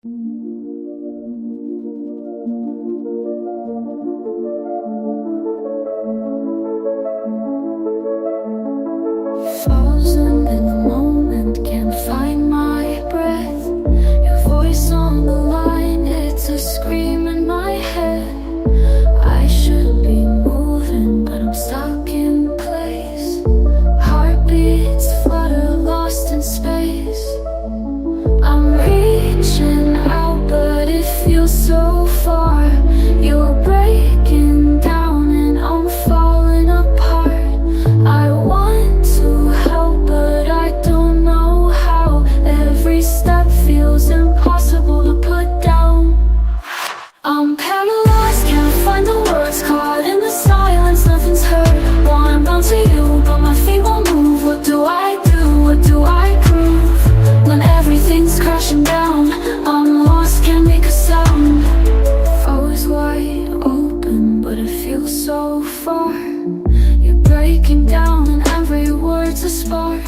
Frozen in the moment, can't find my breath. Your voice on the line, it's a scream in my head. I should be moving, but I'm stuck in place. Heartbeats flutter, lost in space. I'm reaching out, but it feels so far. You're breaking down and I'm falling apart. I want to help, but I don't know how. Every step feels impossible to put down. I'm paralyzed, can't find the words, caught in the silence, nothing's heard. Wanna bounce to you, but my feet won't move. What do I do? What do I prove? When everything's crashing down, I'm lost, can't make a sound. Froze wide open, but it feels so far. You're breaking down and every word's a spark.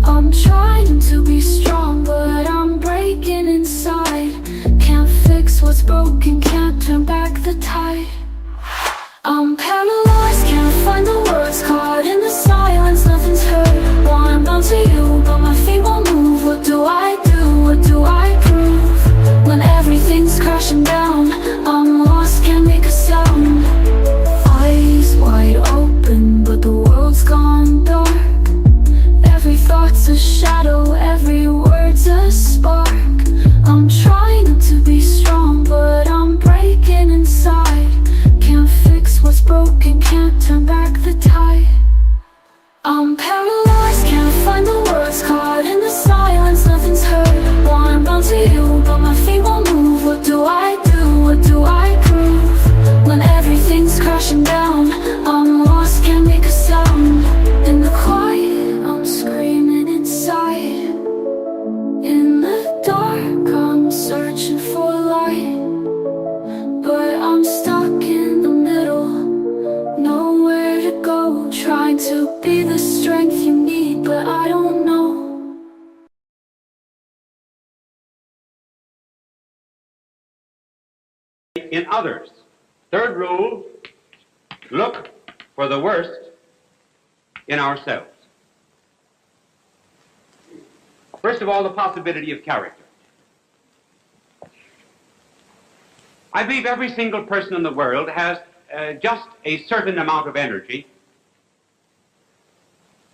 I'm trying to be strong, but I'm breaking inside. Can't fix what's broken, can't turn back the tide. I'm paralyzed, can't find the words, caught in the silence, nothing's heard. Wanna bounce to you, but my feet won't move. What do I do? What do I prove? When everything's crashing down, I'm lost, can't make a sound. Eyes wide open, but the world's gone dark. Every thought's a shadow, every word's a spark. I'm trying to be strong, but I'm breaking inside. Can't fix what's broken, can't turn back the tide. I'm paralyzed, can't find the words, caught in the silence, nothing's heard. Wanna bounce to you, but my feet won't move. What do I do? What do I prove? When everything's crashing down, I'm lost, can't make a sound. In the quiet, I'm screaming inside. In the dark, I'm searching for light. But I'm stuck in the middle, nowhere to go. Trying to be the strength you need, but I don't know. In others. Third rule, look for the worst in ourselves. First of all, the possibility of character. I believe every single person in the world has just a certain amount of energy,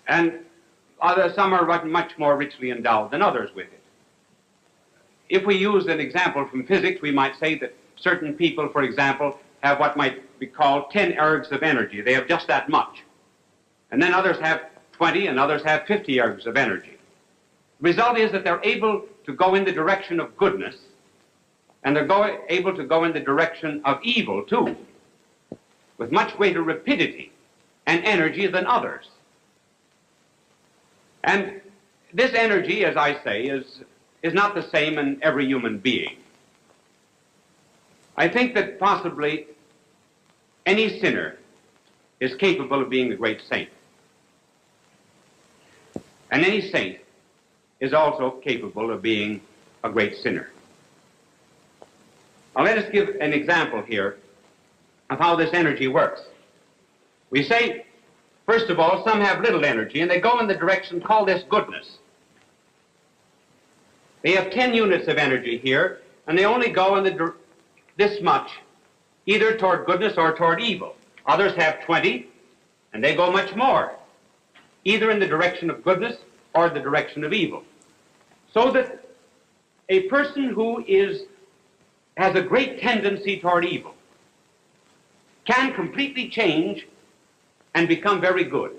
and some are much more richly endowed than others with it. If we use an example from physics, we might say that certain people, for example, have what might be called 10 ergs of energy. They have just that much. And then others have 20, and others have 50 ergs of energy. The result is that they're able to go in the direction of goodness, and they're able to go in the direction of evil, too, with much greater rapidity and energy than others. And this energy, as I say, is not the same in every human being. I think that possibly any sinner is capable of being a great saint. And any saint is also capable of being a great sinner. Now let us give an example here of how this energy works. We say, first of all, some have little energy and they go in the direction, call this goodness. They have 10 units of energy here and they only go in this much, either toward goodness or toward evil. Others have 20 and they go much more, either in the direction of goodness or the direction of evil. So that a person who has a great tendency toward evil can completely change and become very good,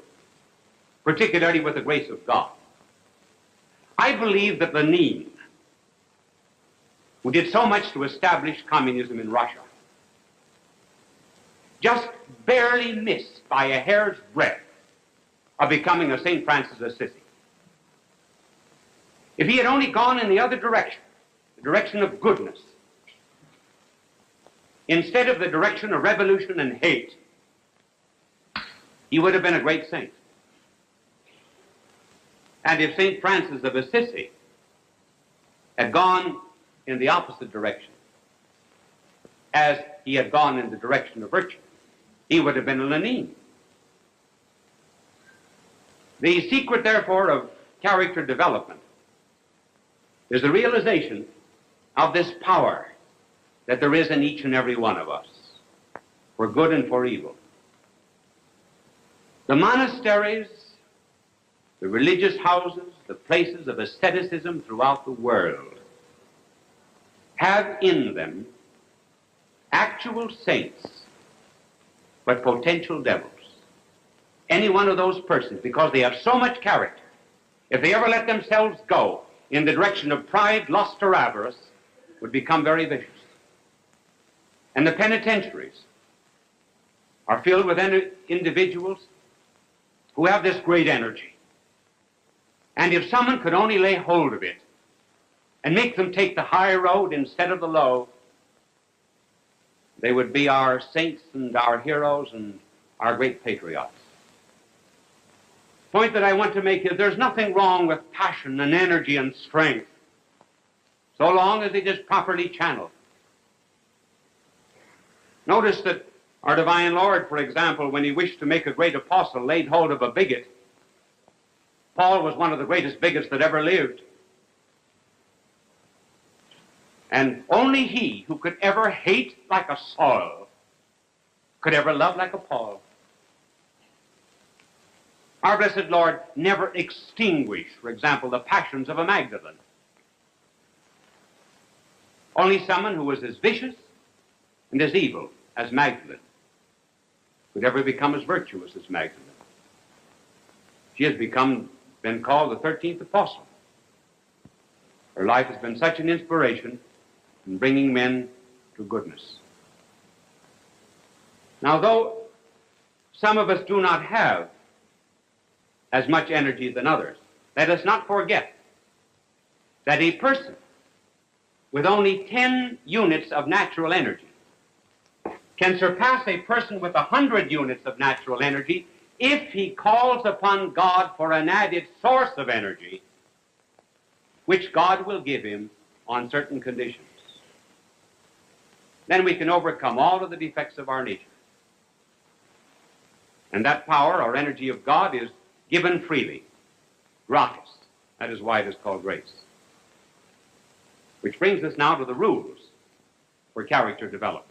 particularly with the grace of God. I believe that Lenin, who did so much to establish communism in Russia, just barely missed by a hair's breadth of becoming a St. Francis of Assisi. If he had only gone in the other direction, the direction of goodness, instead of the direction of revolution and hate, he would have been a great saint. And if St. Francis of Assisi had gone in the opposite direction, as he had gone in the direction of virtue, he would have been a lenin. The secret, therefore, of character development is the realization of this power that there is in each and every one of us, for good and for evil. The monasteries, the religious houses, the places of asceticism throughout the world have in them actual saints, but potential devils. Any one of those persons, because they have so much character, if they ever let themselves go in the direction of pride, lust, or avarice, would become very vicious. And the penitentiaries are filled with individuals who have this great energy. And if someone could only lay hold of it and make them take the high road instead of the low, they would be our saints and our heroes and our great patriots. The point that I want to make is there's nothing wrong with passion and energy and strength, so long as it is properly channeled. Notice that our divine Lord, for example, when he wished to make a great apostle, laid hold of a bigot. Paul was one of the greatest bigots that ever lived. And only he who could ever hate like a Saul could ever love like a Paul. Our blessed Lord never extinguished, for example, the passions of a Magdalene. Only someone who was as vicious and as evil as Magdalene could ever become as virtuous as Magdalene. She has been called the 13th apostle. Her life has been such an inspiration in bringing men to goodness. Now, though some of us do not have as much energy than others, let us not forget that a person with only 10 units of natural energy can surpass a person with 100 units of natural energy if he calls upon God for an added source of energy, which God will give him on certain conditions. Then we can overcome all of the defects of our nature. And that power or energy of God is given freely, gratis. That is why it is called grace. Which brings us now to the rules for character development.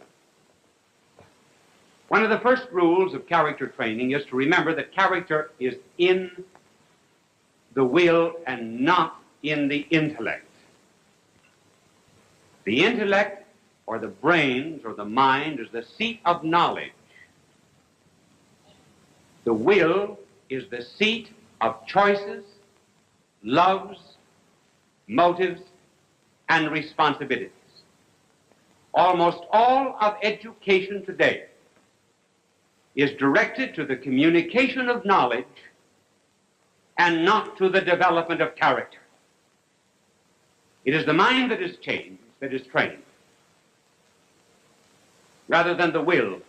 One of the first rules of character training is to remember that character is in the will and not in the intellect. The intellect or the brains or the mind is the seat of knowledge. The will is the seat of choices, loves, motives, and responsibilities. Almost all of education today is directed to the communication of knowledge and not to the development of character. It is the mind that is changed, that is trained, rather than the will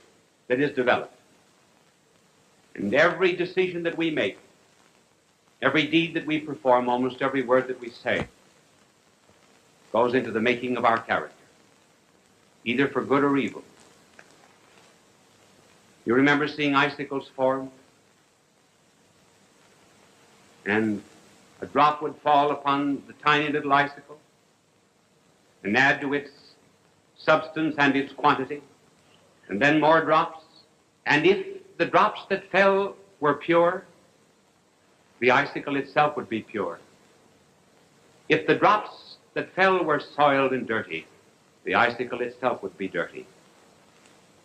that is developed. And every decision that we make, every deed that we perform, almost every word that we say, goes into the making of our character, either for good or evil. You remember seeing icicles form? And a drop would fall upon the tiny little icicle and add to its substance and its quantity, and then more drops. And if the drops that fell were pure, the icicle itself would be pure. If the drops that fell were soiled and dirty, the icicle itself would be dirty.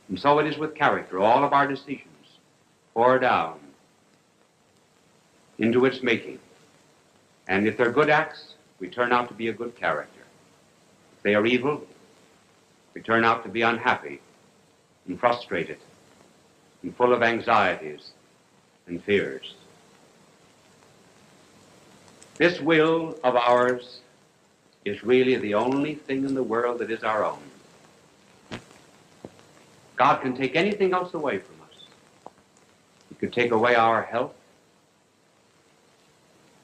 And so it is with character. All of our decisions pour down into its making. And if they're good acts, we turn out to be a good character. If they are evil, we turn out to be unhappy and frustrated and full of anxieties and fears. This will of ours is really the only thing in the world that is our own. God can take anything else away from us. He could take away our health,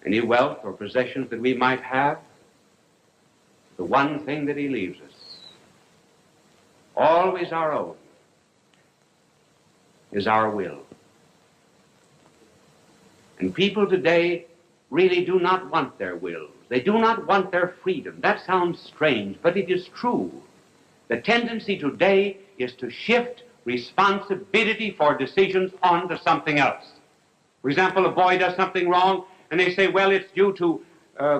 any wealth or possessions that we might have. the one thing that he leaves us, always our own, is our will. And people today really do not want their wills. They do not want their freedom. That sounds strange, but it is true. The tendency today is to shift responsibility for decisions onto something else. For example, a boy does something wrong, and they say, well, it's due to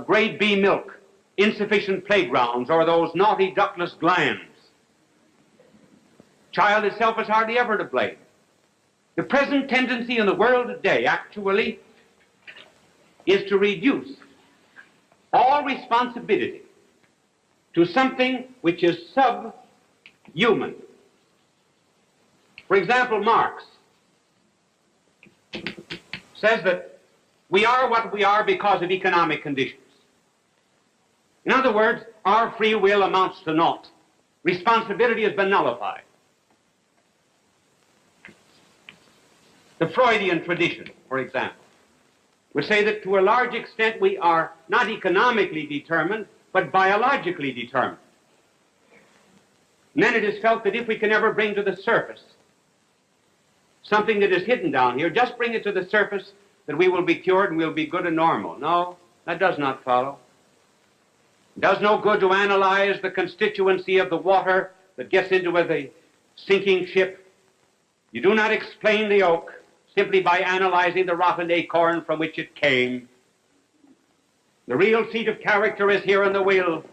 grade B milk, insufficient playgrounds, or those naughty ductless glands. Child itself is hardly ever to blame. The present tendency in the world today, actually, is to reduce all responsibility to something which is subhuman. For example, Marx says that we are what we are because of economic conditions. In other words, our free will amounts to naught. Responsibility has been nullified. The Freudian tradition, for example, would say that to a large extent we are not economically determined, but biologically determined. And then it is felt that if we can ever bring to the surface something that is hidden down here, just bring it to the surface, that we will be cured and we'll be good and normal. No, that does not follow. It does no good to analyze the constituency of the water that gets into a sinking ship. You do not explain the oak simply by analyzing the rotten acorn from which it came. The real seat of character is here in the will.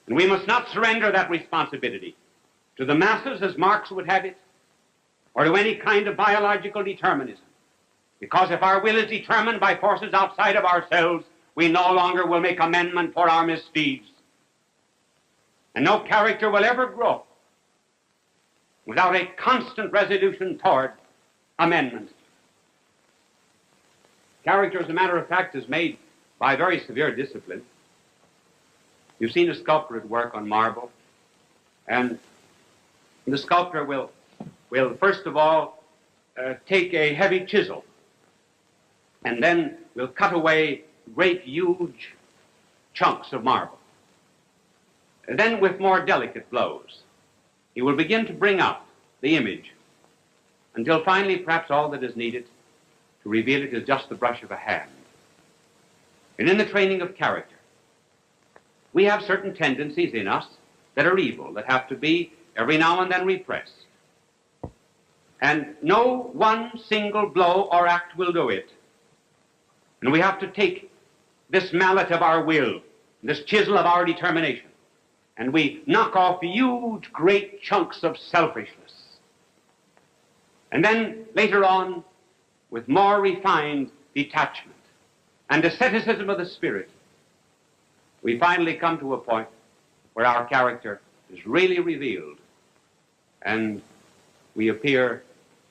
And we must not surrender that responsibility to the masses, as Marx would have it, or to any kind of biological determinism. Because if our will is determined by forces outside of ourselves, we no longer will make amendment for our misdeeds. And no character will ever grow without a constant resolution toward amendment. Character, as a matter of fact, is made by very severe discipline. You've seen a sculptor at work on marble, and the sculptor will first of all take a heavy chisel, and then will cut away great, huge chunks of marble. And then with more delicate blows, he will begin to bring out the image until finally perhaps all that is needed to reveal it is just the brush of a hand. And in the training of character, we have certain tendencies in us that are evil, that have to be every now and then repressed. And no one single blow or act will do it. And we have to take this mallet of our will, this chisel of our determination, and we knock off huge, great chunks of selfishness. And then later on, with more refined detachment and asceticism of the spirit, we finally come to a point where our character is really revealed and we appear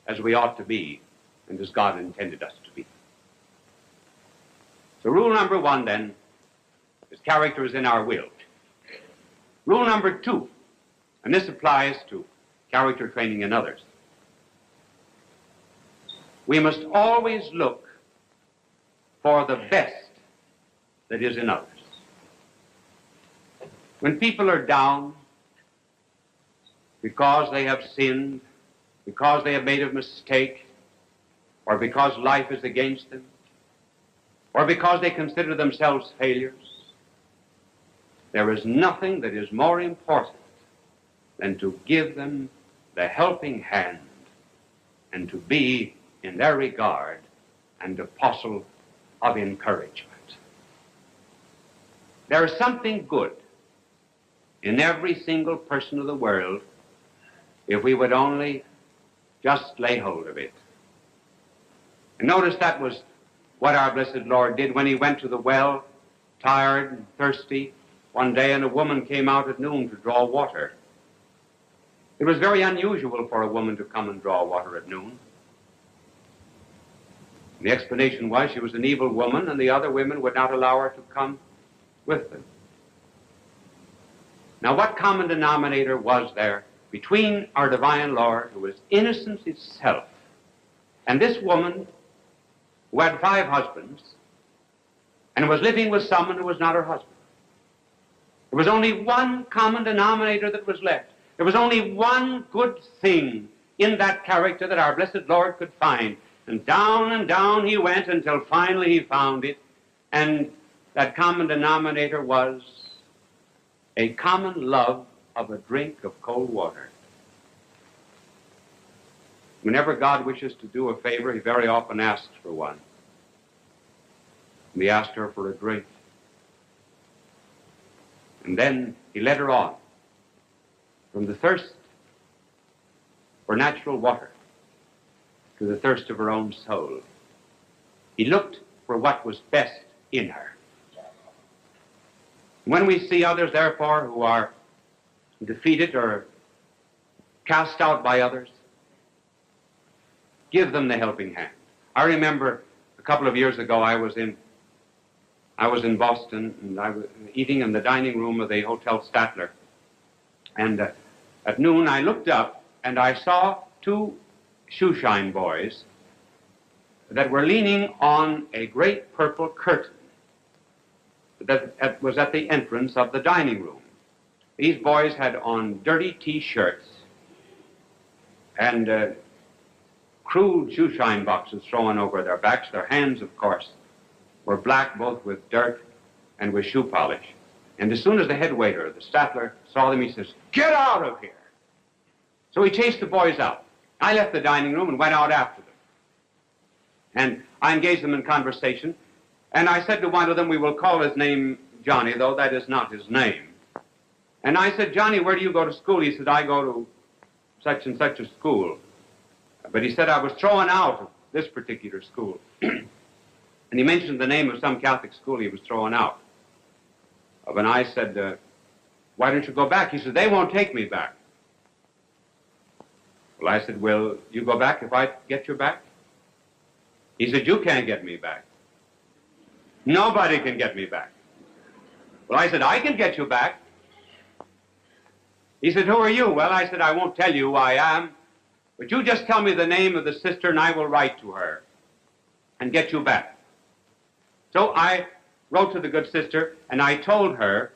as we ought to be and as God intended us to be. So rule number one, then, is character is in our will. Rule number two, and this applies to character training in others, we must always look for the best that is in others. When people are down because they have sinned, because they have made a mistake, or because life is against them, or because they consider themselves failures, there is nothing that is more important than to give them the helping hand and to be, in their regard, an apostle of encouragement. There is something good in every single person of the world if we would only just lay hold of it. And notice that was what our blessed Lord did when he went to the well, tired and thirsty, one day, and a woman came out at noon to draw water. It was very unusual for a woman to come and draw water at noon. The explanation was she was an evil woman and the other women would not allow her to come with them. Now, what common denominator was there between our divine Lord, who was innocence itself, and this woman who had 5 husbands and was living with someone who was not her husband? There was only one common denominator that was left. There was only one good thing in that character that our blessed Lord could find. And down he went until finally he found it. And that common denominator was a common love of a drink of cold water. Whenever God wishes to do a favor, he very often asks for one. And he asked her for a drink. And then he led her on from the thirst for natural water to the thirst of her own soul. He looked for what was best in her. When we see others, therefore, who are defeated or cast out by others, give them the helping hand. I remember a couple of years ago I was in Boston, and I was eating in the dining room of the Hotel Statler. And at noon I looked up and I saw two shoeshine boys that were leaning on a great purple curtain that was at the entrance of the dining room. These boys had on dirty T-shirts and crude shoeshine boxes thrown over their backs. Their hands, of course, were black both with dirt and with shoe polish. And as soon as the head waiter, the Statler, saw them, he says, "Get out of here!" So he chased the boys out. I left the dining room and went out after them. And I engaged them in conversation. And I said to one of them, we will call his name Johnny, though that is not his name. And I said, "Johnny, where do you go to school?" He said, "I go to such and such a school." But he said, "I was thrown out of this particular school." And he mentioned the name of some Catholic school he was thrown out of. And I said, "Why don't you go back?" He said, "They won't take me back." Well, I said, "Will you go back if I get you back?" He said, "You can't get me back. Nobody can get me back." Well, I said, "I can get you back." He said, "Who are you?" Well, I said, "I won't tell you who I am, but you just tell me the name of the sister and I will write to her and get you back." So I wrote to the good sister and I told her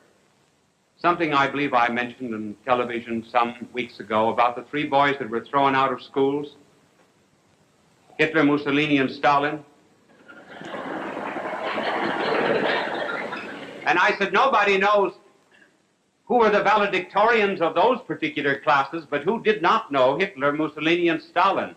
something I believe I mentioned on television some weeks ago about the three boys that were thrown out of schools: Hitler, Mussolini, and Stalin. And I said, nobody knows who were the valedictorians of those particular classes, but who did not know Hitler, Mussolini, and Stalin.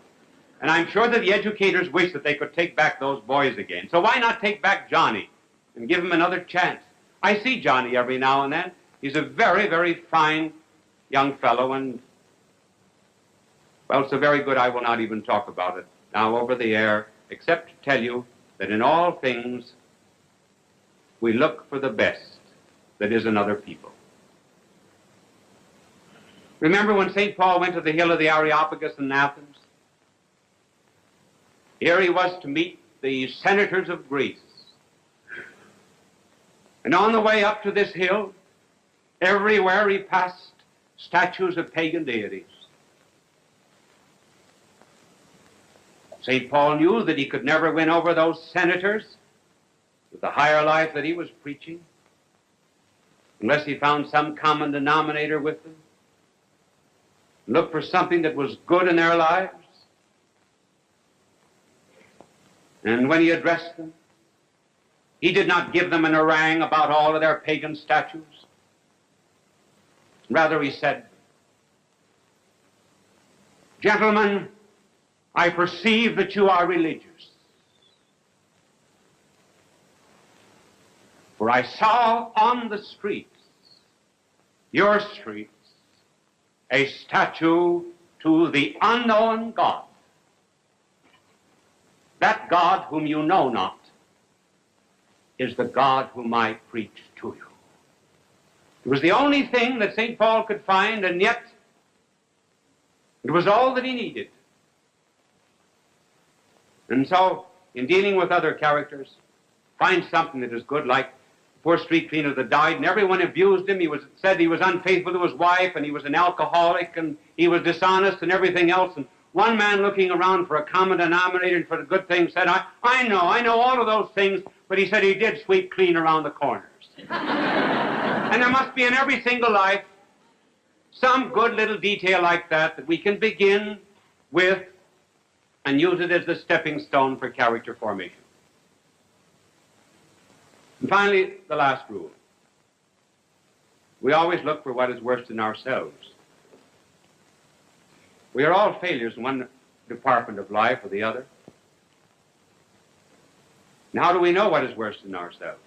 And I'm sure that the educators wish that they could take back those boys again. So why not take back Johnny and give him another chance? I see Johnny every now and then. He's a very, very fine young fellow, and, well, so very good I will not even talk about it now over the air, except to tell you that in all things we look for the best that is in other people. Remember when St. Paul went to the hill of the Areopagus in Athens? Here he was to meet the senators of Greece. And on the way up to this hill, everywhere he passed statues of pagan deities. St. Paul knew that he could never win over those senators with the higher life that he was preaching unless he found some common denominator with them, look for something that was good in their lives. And when he addressed them, he did not give them an harangue about all of their pagan statues. Rather, he said, "Gentlemen, I perceive that you are religious. For I saw on the streets, your streets, a statue to the unknown God. That God whom you know not is the God whom I preach to you." It was the only thing that St. Paul could find, and yet it was all that he needed. And so, in dealing with other characters, find something that is good, like the poor street cleaner that died, and everyone abused him. He said he was unfaithful to his wife, and he was an alcoholic, and he was dishonest, and everything else. And one man looking around for a common denominator and for the good things said, I know all of those things, but he said he did sweep clean around the corners. And there must be in every single life some good little detail like that that we can begin with and use it as the stepping stone for character formation. And finally, the last rule. We always look for what is worse than ourselves. We are all failures in one department of life or the other. And how do we know what is worse than ourselves?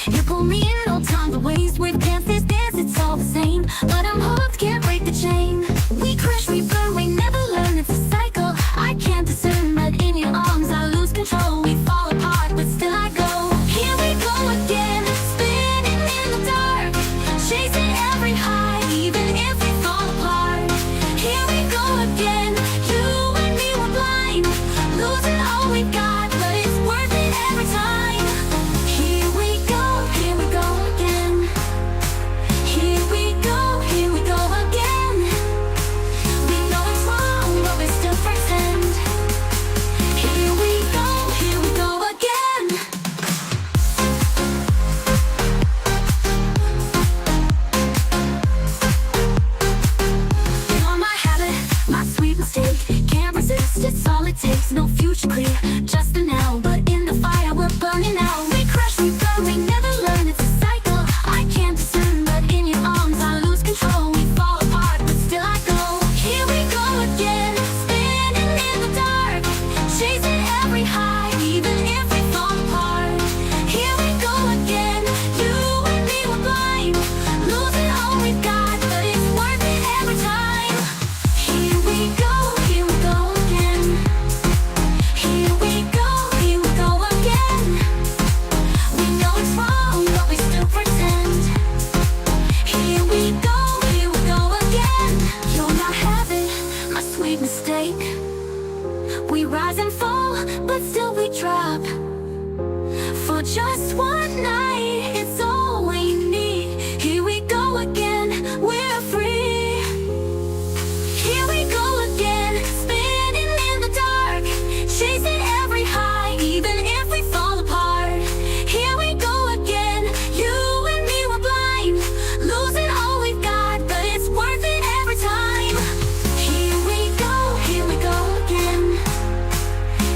You pull me in all time, the ways we've danced this dance, it's all the same. But I'm hooked, can't break the chain. We crash, we burn, we never learn, it's a cycle. I can't discern, but in your arms I lose control. We fall apart, but still I go. Here we go again, spinning in the dark, chasing every high, even if we fall apart. Here we go again, you and me were blind, losing all we got, but it's worth it every time. It's all it takes, no future clear, just the now. But in the fire we're burning out. We crash, we burn, we never learn, it's a cycle. I can't discern, but in your arms I lose control. We fall apart, but still I go. Here we go again, spinning in the dark, chasing every high, even if we fall apart. Here we go again, you and me were blind, losing all we got, but it's worth it every time. Here we go again. Here we go again. We know it's wrong, but we still pretend. Here we go again. You'll not have it, my sweet mistake. We rise and fall, but still we drop. For just one night, it's all we need. Here we go again, we're free. Here we go again, spinning in the dark, chasing every high, even if we fall apart. Here we go again, you and me were blind, losing all we've got, but it's worth it every time. Here we go again.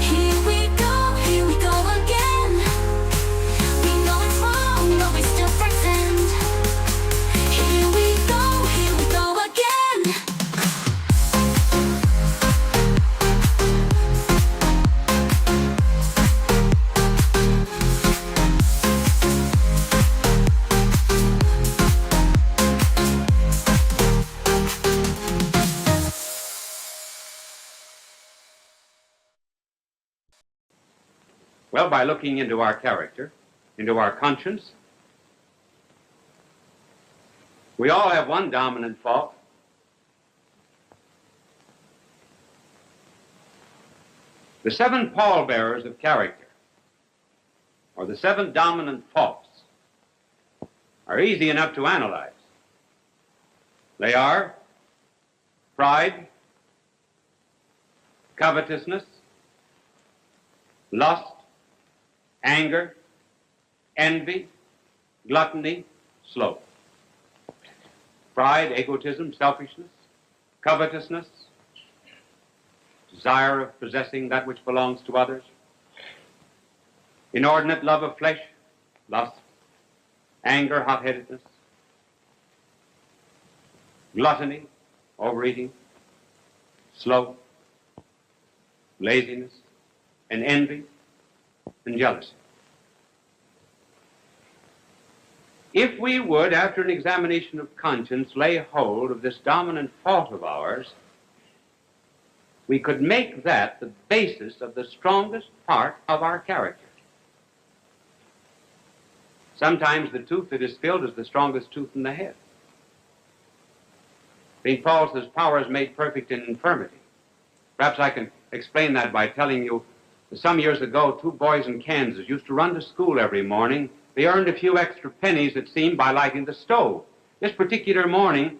Here we go again. We know it's wrong, but we still pretend. Here we go again. Well, by looking into our character, into our conscience, we all have one dominant fault. The 7 pallbearers of character, or the 7 dominant faults, are easy enough to analyze. They are pride, covetousness, lust, anger, envy, gluttony, sloth. Pride, egotism, selfishness, covetousness, desire of possessing that which belongs to others, inordinate love of flesh, lust, anger, hot-headedness, gluttony, overeating, sloth, laziness, and envy, and jealousy. If we would, after an examination of conscience, lay hold of this dominant fault of ours, we could make that the basis of the strongest part of our character. Sometimes the tooth that is filled is the strongest tooth in the head. St. Paul says, power is made perfect in infirmity. Perhaps I can explain that by telling you, some years ago, 2 boys in Kansas used to run to school every morning. They earned a few extra pennies, it seemed, by lighting the stove. This particular morning,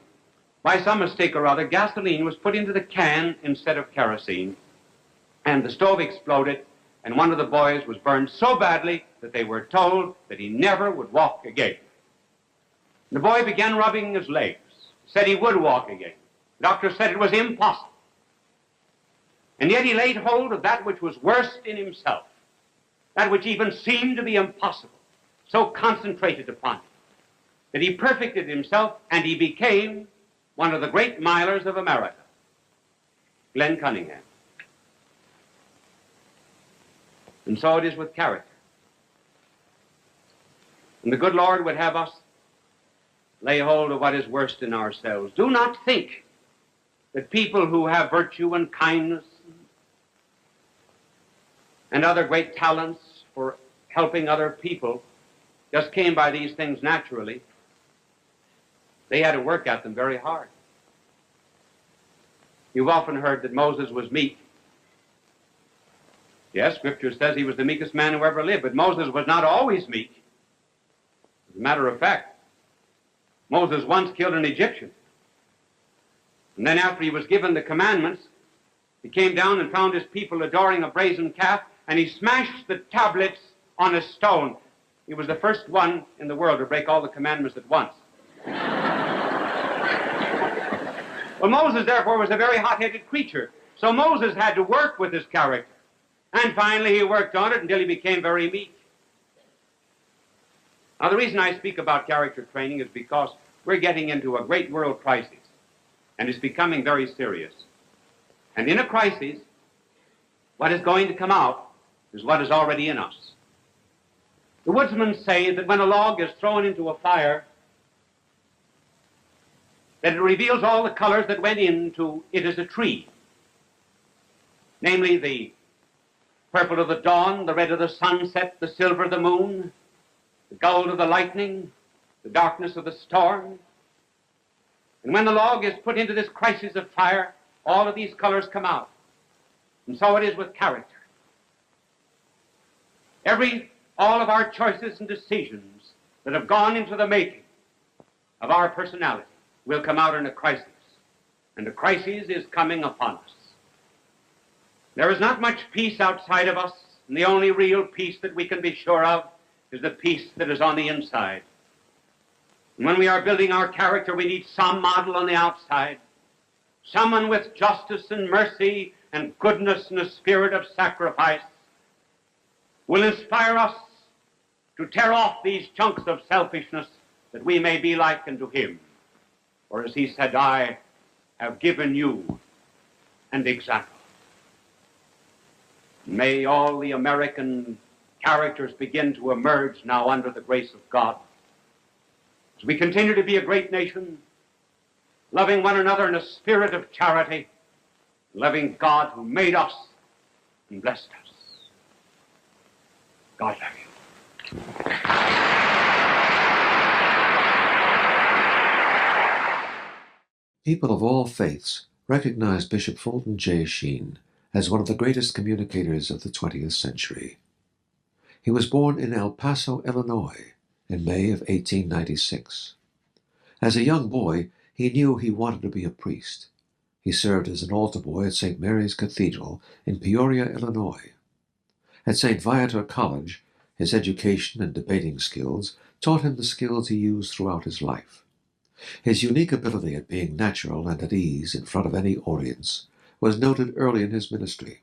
by some mistake or other, gasoline was put into the can instead of kerosene, and the stove exploded, and one of the boys was burned so badly that they were told that he never would walk again. The boy began rubbing his legs, said he would walk again. The doctor said it was impossible. And yet he laid hold of that which was worst in himself, that which even seemed to be impossible, so concentrated upon it, that he perfected himself and he became one of the great milers of America, Glenn Cunningham. And so it is with character. And the good Lord would have us lay hold of what is worst in ourselves. Do not think that people who have virtue and kindness and other great talents for helping other people just came by these things naturally. They had to work at them very hard. You've often heard that Moses was meek. Yes, Scripture says he was the meekest man who ever lived, but Moses was not always meek. As a matter of fact, Moses once killed an Egyptian. And then after he was given the commandments, he came down and found his people adoring a brazen calf, and he smashed the tablets on a stone. He was the first one in the world to break all the commandments at once. Well, Moses, therefore, was a very hot-headed creature. So Moses had to work with his character. And finally, he worked on it until he became very meek. Now, the reason I speak about character training is because we're getting into a great world crisis, and it's becoming very serious. And in a crisis, what is going to come out is what is already in us. The woodsmen say that when a log is thrown into a fire, that it reveals all the colors that went into it as a tree, namely the purple of the dawn, the red of the sunset, the silver of the moon, the gold of the lightning, the darkness of the storm. And when the log is put into this crisis of fire, all of these colors come out. And so it is with character. All of our choices and decisions that have gone into the making of our personality will come out in a crisis. And the crisis is coming upon us. There is not much peace outside of us, and the only real peace that we can be sure of is the peace that is on the inside. And when we are building our character, we need some model on the outside, someone with justice and mercy and goodness and a spirit of sacrifice will inspire us to tear off these chunks of selfishness that we may be like unto him. For as he said, I have given you an example. May all the American characters begin to emerge now under the grace of God. As we continue to be a great nation, loving one another in a spirit of charity, loving God who made us and blessed us. God love you. People of all faiths recognize Bishop Fulton J. Sheen as one of the greatest communicators of the 20th century. He was born in El Paso, Illinois, in May of 1896. As a young boy, he knew he wanted to be a priest. He served as an altar boy at St. Mary's Cathedral in Peoria, Illinois. At St. Viator College, his education and debating skills taught him the skills he used throughout his life. His unique ability at being natural and at ease in front of any audience was noted early in his ministry.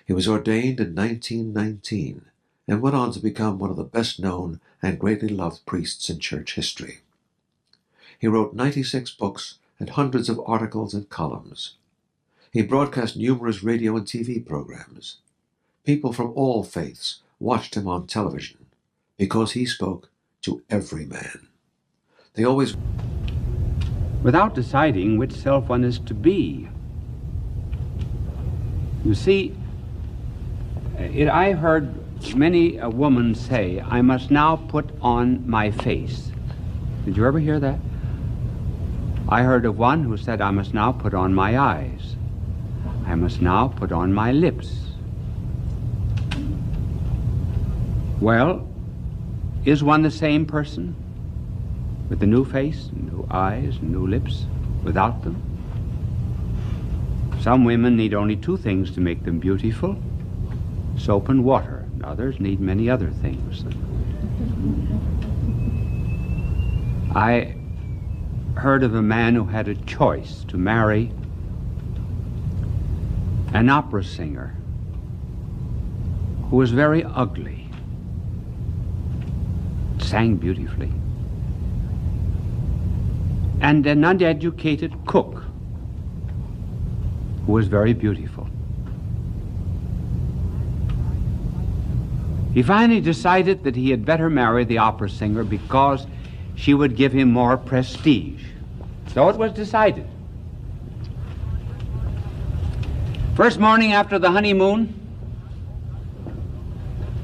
He was ordained in 1919 and went on to become one of the best-known and greatly loved priests in church history. He wrote 96 books and hundreds of articles and columns. He broadcast numerous radio and TV programs. People from all faiths watched him on television because he spoke to every man. They always... without deciding which self one is to be. You see, I heard many a woman say, I must now put on my face. Did you ever hear that? I heard of one who said, I must now put on my eyes. I must now put on my lips. Well, is one the same person with a new face, new eyes, new lips? without them. Some women need only two things to make them beautiful: soap and water. Others need many other things. I heard of a man who had a choice to marry an opera singer who was very ugly, sang beautifully, and an uneducated cook who was very beautiful. He finally decided that he had better marry the opera singer because she would give him more prestige. So it was decided. First morning after the honeymoon,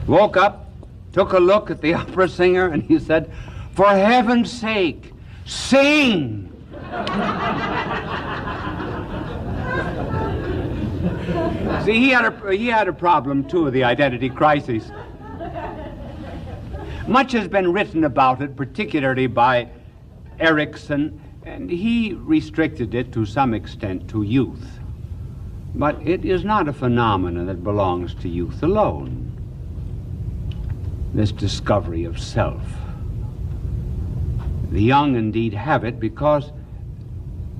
woke up, took a look at the opera singer, and he said, "For heaven's sake, sing!" See, he had a problem, too, with the identity crisis. Much has been written about it, particularly by Erickson, and he restricted it to some extent to youth. But it is not a phenomenon that belongs to youth alone, this discovery of self. The young indeed have it because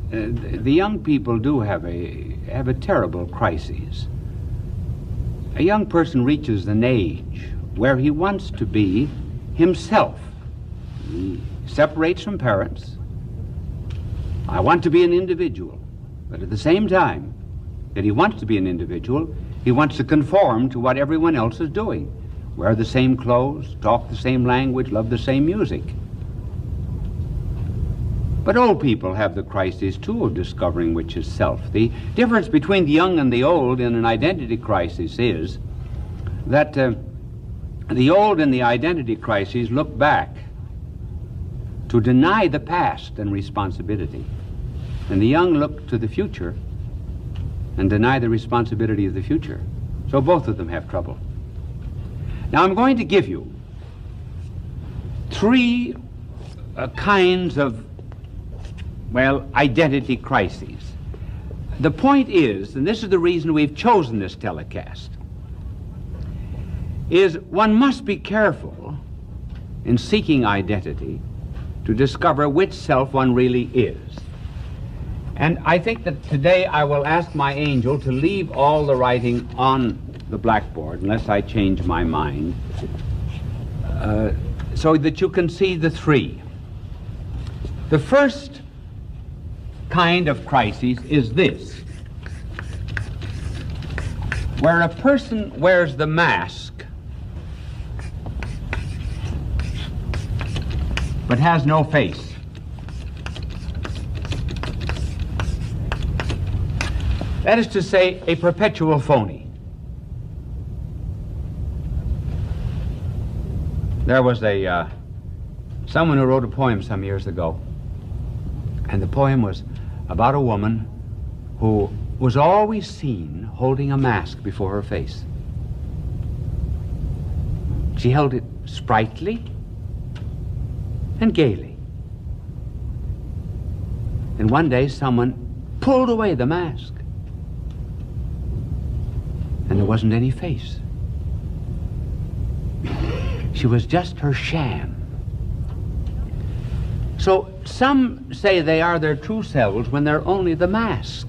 the young people do have a terrible crisis. A young person reaches an age where he wants to be himself. He separates from parents. I want to be an individual, but at the same time that he wants to be an individual, he wants to conform to what everyone else is doing. Wear the same clothes, talk the same language, love the same music. But old people have the crisis, too, of discovering which is self. The difference between the young and the old in an identity crisis is that the old in the identity crisis look back to deny the past and responsibility, and the young look to the future and deny the responsibility of the future. So both of them have trouble. Now I'm going to give you three kinds of, well, identity crises. The point is, and this is the reason we've chosen this telecast, is one must be careful in seeking identity to discover which self one really is. And I think that today I will ask my angel to leave all the writing on the blackboard, unless I change my mind, so that you can see the three. The first kind of crisis is this, where a person wears the mask but has no face. That is to say, a perpetual phony. There was someone who wrote a poem some years ago, and the poem was about a woman who was always seen holding a mask before her face. She held it sprightly and gaily. And one day someone pulled away the mask, and there wasn't any face. She was just her sham. So some say they are their true selves when they're only the mask.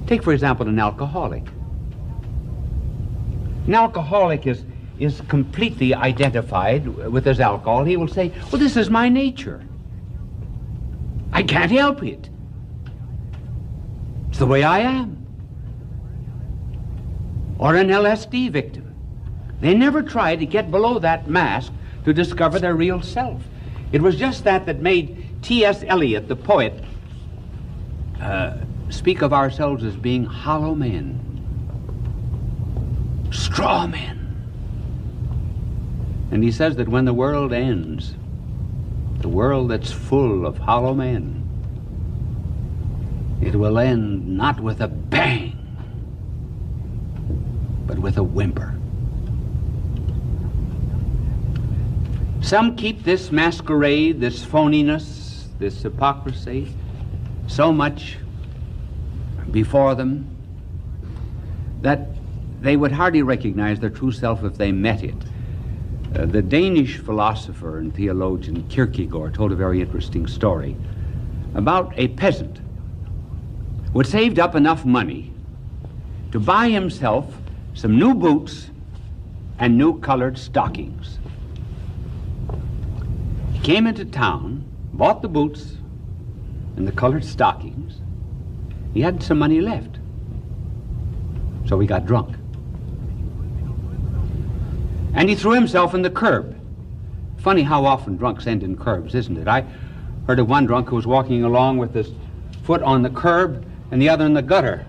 Take, for example, an alcoholic. An alcoholic is completely identified with his alcohol. He will say, well, this is my nature. I can't help it. It's the way I am. Or an LSD victim. They never try to get below that mask to discover their real self. It was just that made T.S. Eliot, the poet, speak of ourselves as being hollow men, straw men. And he says that when the world ends, the world that's full of hollow men, it will end not with a bang, but with a whimper. Some keep this masquerade, this phoniness, this hypocrisy, so much before them that they would hardly recognize their true self if they met it. The Danish philosopher and theologian Kierkegaard told a very interesting story about a peasant who had saved up enough money to buy himself some new boots and new colored stockings. He came into town, bought the boots and the colored stockings. He had some money left, so he got drunk. And he threw himself in the curb. Funny how often drunks end in curbs, isn't it? I heard of one drunk who was walking along with his foot on the curb and the other in the gutter.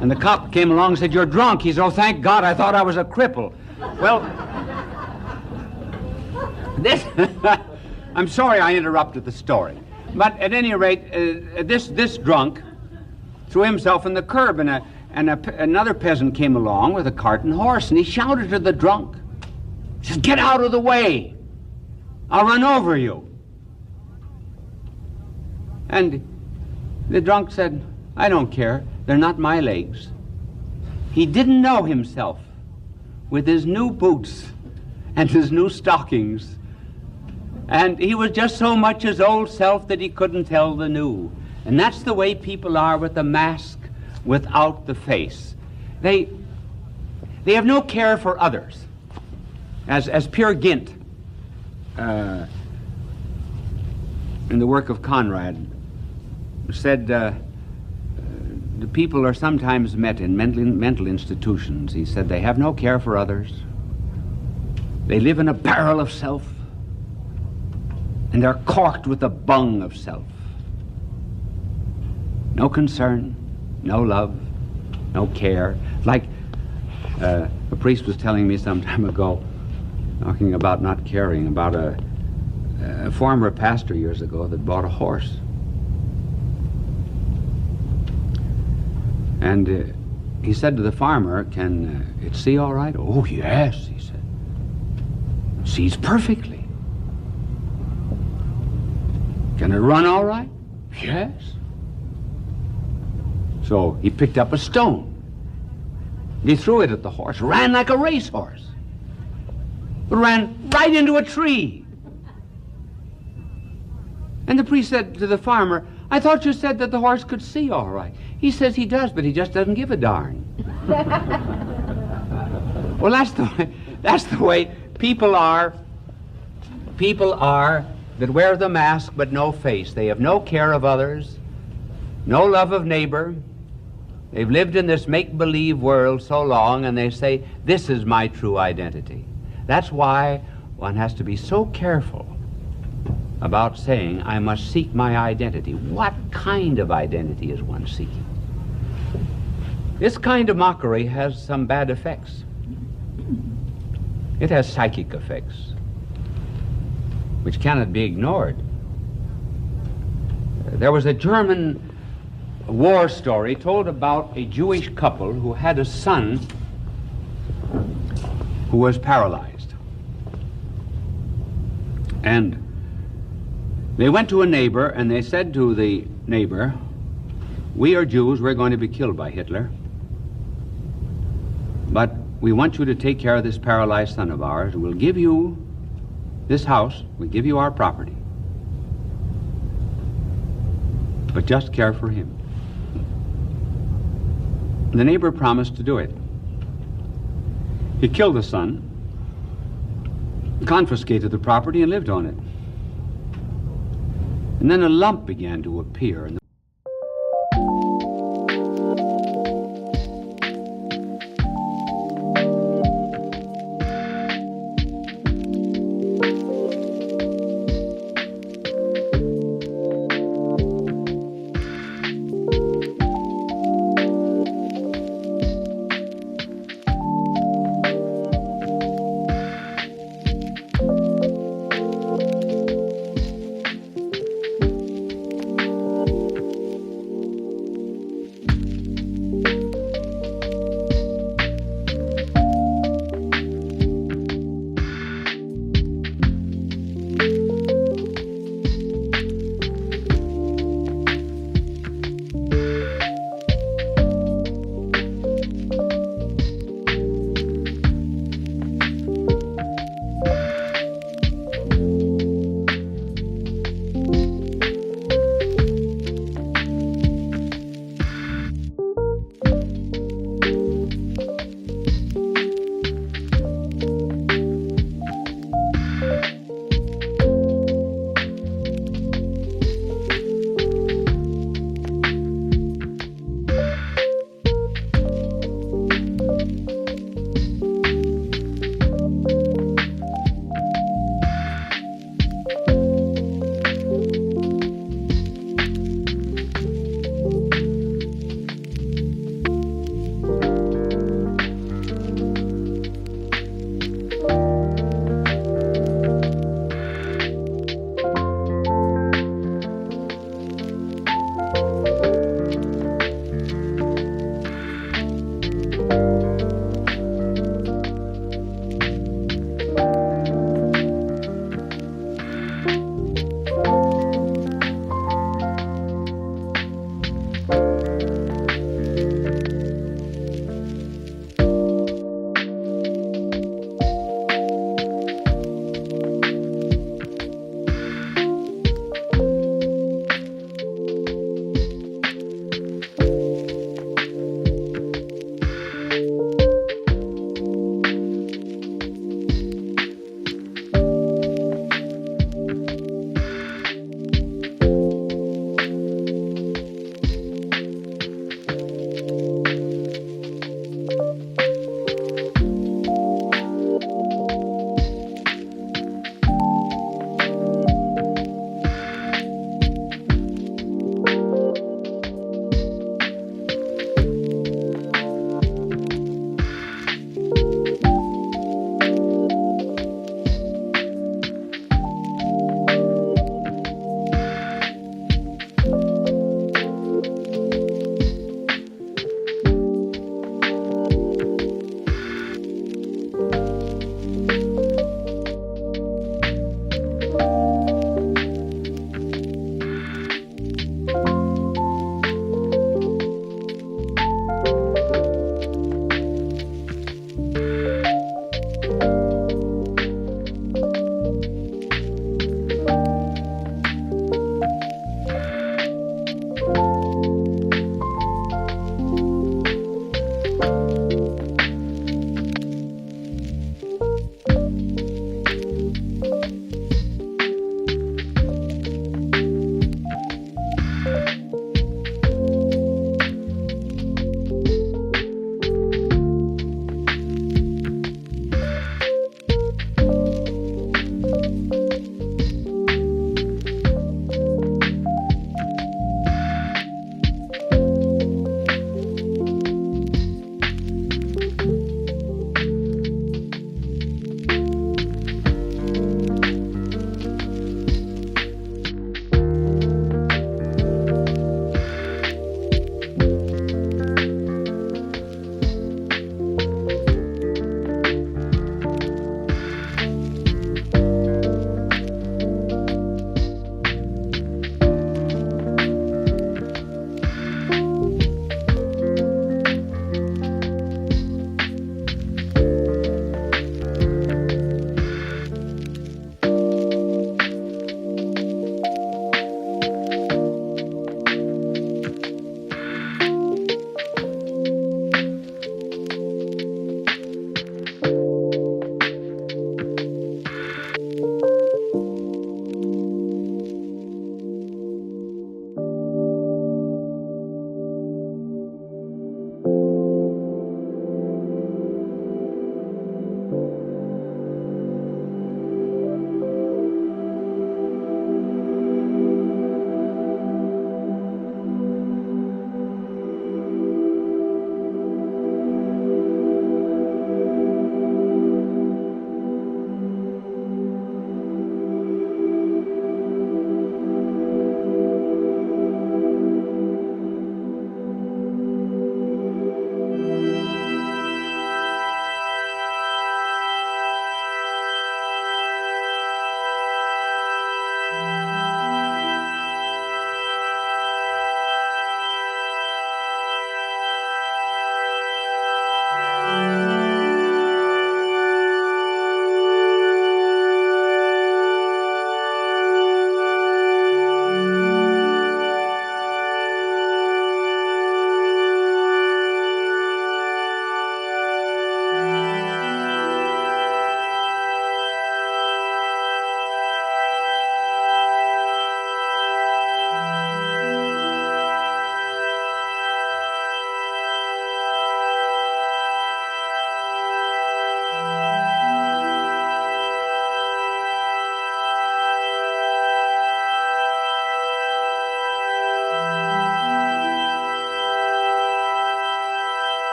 And the cop came along and said, "You're drunk." He said, "Oh, thank God, I thought I was a cripple." Well, this, I'm sorry I interrupted the story. But at any rate, this drunk threw himself in the curb, and another peasant came along with a cart and horse, and he shouted to the drunk. He says, "Get out of the way. I'll run over you." And the drunk said, "I don't care. They're not my legs." He didn't know himself with his new boots and his new stockings. And he was just so much his old self that he couldn't tell the new. And that's the way people are with the mask without the face. They have no care for others. As Peer Gynt, in the work of Conrad, said, the people are sometimes met in mental institutions. He said they have no care for others. They live in a barrel of self, and they're corked with a bung of self. No concern, no love, no care. Like a priest was telling me some time ago, talking about not caring, about a former pastor years ago that bought a horse. And he said to the farmer, "Can it see all right?" "Oh, yes," he said. "Sees perfectly." "Can it run all right?" "Yes." So he picked up a stone. He threw it at the horse, ran like a racehorse. It ran right into a tree. And the priest said to the farmer, "I thought you said that the horse could see all right." He says he does, but he just doesn't give a darn. Well, that's the way people are. People are that wear the mask but no face. They have no care of others, no love of neighbor. They've lived in this make-believe world so long, and they say, "This is my true identity." That's why one has to be so careful about saying, "I must seek my identity." What kind of identity is one seeking? This kind of mockery has some bad effects. It has psychic effects, which cannot be ignored. There was a German war story told about a Jewish couple who had a son who was paralyzed. And they went to a neighbor and they said to the neighbor, "We are Jews, we're going to be killed by Hitler, but we want you to take care of this paralyzed son of ours. We'll give you this house, we'll give you our property, but just care for him." The neighbor promised to do it. He killed the son, confiscated the property, and lived on it. And then a lump began to appear in the